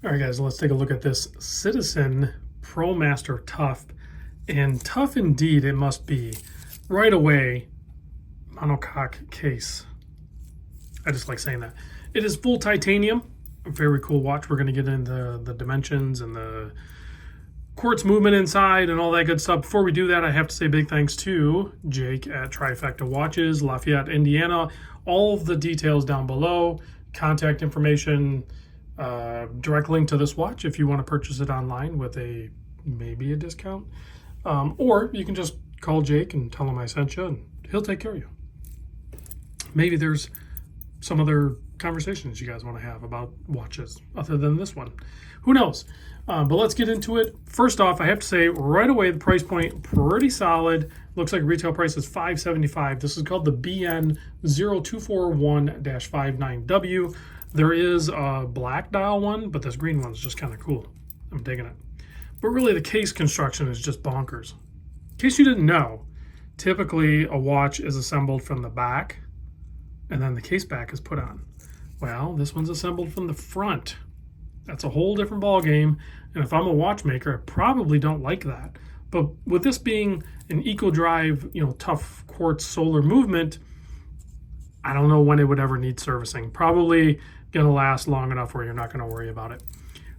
All right, guys, let's take a look at this Citizen ProMaster Tough. And tough indeed it must be. Right away, monocoque case. I just like saying that. It is full titanium. A very cool watch. We're going to get into the dimensions and the quartz movement inside and all that good stuff. Before we do that, I have to say big thanks to Jake at Trifecta Watches, Lafayette, Indiana. All of the details down below. Contact information, direct link to this watch if you want to purchase it online with maybe a discount. Or you can just call Jake and tell him I sent you and he'll take care of you. Maybe there's some other conversations you guys want to have about watches other than this one. Who knows? But let's get into it. First off, I have to say right away, the price point, pretty solid. Looks like retail price is $575. This is called the BN0241-59w. There is a black dial one, but this green one's just kind of cool. I'm digging it. But really the case construction is just bonkers. In case you didn't know, typically a watch is assembled from the back and then the case back is put on. Well, this one's assembled from the front. That's a whole different ball game. And if I'm a watchmaker, I probably don't like that. But with this being an eco drive, tough quartz solar movement, I don't know when it would ever need servicing. Probably gonna last long enough where you're not gonna worry about it.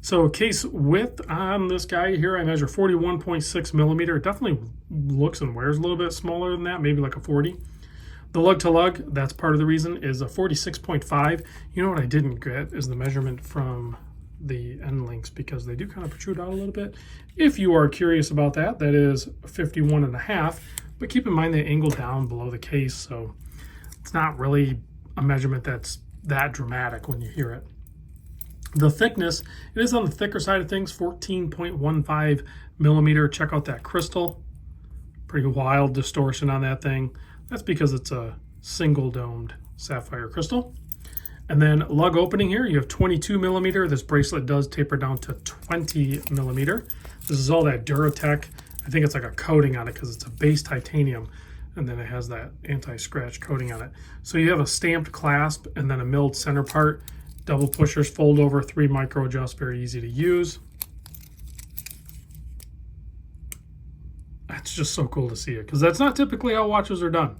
So case width on this guy here, I measure 41.6 millimeter. It definitely looks and wears a little bit smaller than that, maybe like a 40. The lug to lug, that's part of the reason, is a 46.5. You know what I didn't get is the measurement from the end links because they do kind of protrude out a little bit. If you are curious about that, that is 51.5, but keep in mind they angle down below the case, so it's not really a measurement that's that dramatic when you hear it. The thickness, it is on the thicker side of things, 14.15 millimeter. Check out that crystal. Pretty wild distortion on that thing. That's because it's a single domed sapphire crystal. And then lug opening here, you have 22 millimeter. This bracelet does taper down to 20 millimeter. This is all that Duratech. I think it's like a coating on it because it's a base titanium. And then it has that anti-scratch coating on it. So you have a stamped clasp and then a milled center part. Double pushers, fold over, 3 micro adjust, very easy to use. It's just so cool to see it because that's not typically how watches are done.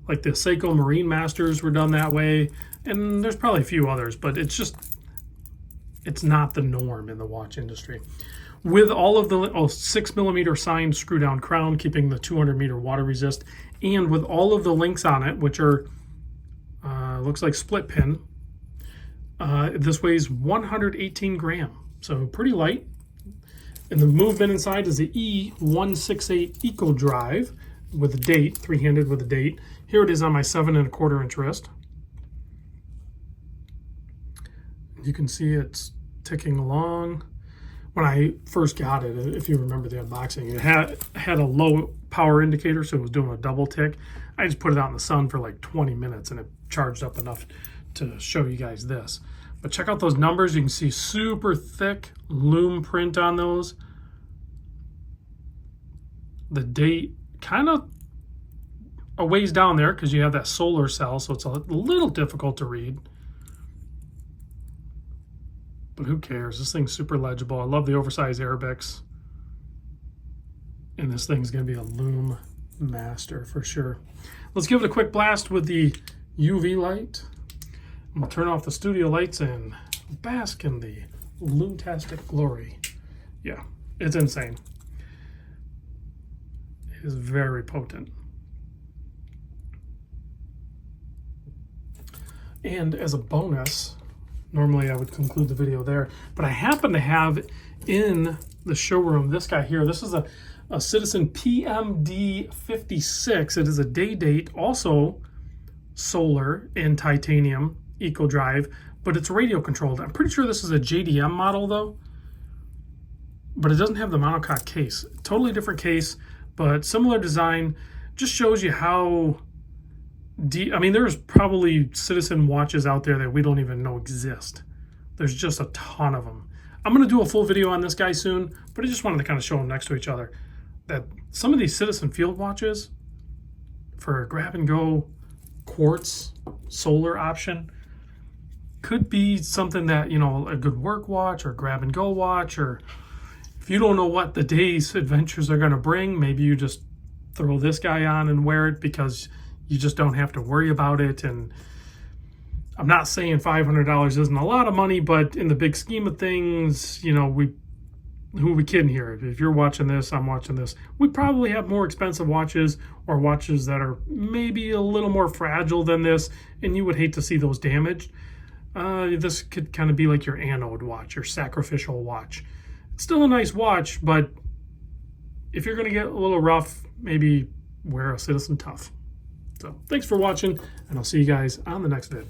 Like the Seiko Marine Masters were done that way, and there's probably a few others, but it's not the norm in the watch industry. With all of the 6 millimeter signed screw down crown, keeping the 200 meter water resist, and with all of the links on it, which are looks like split pin. This weighs 118 grams, so pretty light. And the movement inside is the E168 Eco Drive with a date, 3-handed with a date. Here it is on my 7¼ inch wrist. You can see it's ticking along. When I first got it, if you remember the unboxing, it had a low power indicator, so it was doing a double tick. I just put it out in the sun for like 20 minutes and it charged up enough to show you guys this. But check out those numbers. You can see super thick loom print on those. The date kind of a ways down there because you have that solar cell, so it's a little difficult to read. But who cares? This thing's super legible. I love the oversized Arabics. And this thing's going to be a loom master for sure. Let's give it a quick blast with the UV light. I'm going to turn off the studio lights and bask in the loomtastic glory. Yeah, it's insane. It is very potent. And as a bonus, normally I would conclude the video there, but I happen to have in the showroom this guy here. This is a Citizen PMD56. It is a day date, also solar and titanium Eco Drive, but it's radio controlled. I'm pretty sure this is a JDM model though, but it doesn't have the monocoque case. Totally different case, but similar design. Just shows you how I mean, there's probably Citizen watches out there that we don't even know exist. There's just a ton of them. I'm going to do a full video on this guy soon, but I just wanted to kind of show them next to each other. That some of these Citizen field watches for grab and go quartz solar option, could be something that, you know, a good work watch or grab and go watch, or if you don't know what the day's adventures are going to bring, maybe you just throw this guy on and wear it because you just don't have to worry about it. And I'm not saying $500 isn't a lot of money, but in the big scheme of things, you know, who are we kidding here? If you're watching this, I'm watching this. We probably have more expensive watches, or watches that are maybe a little more fragile than this, and you would hate to see those damaged. This could kind of be like your anode watch, your sacrificial watch. It's still a nice watch, but if you're going to get a little rough, maybe wear a Citizen Tough. So thanks for watching, and I'll see you guys on the next vid.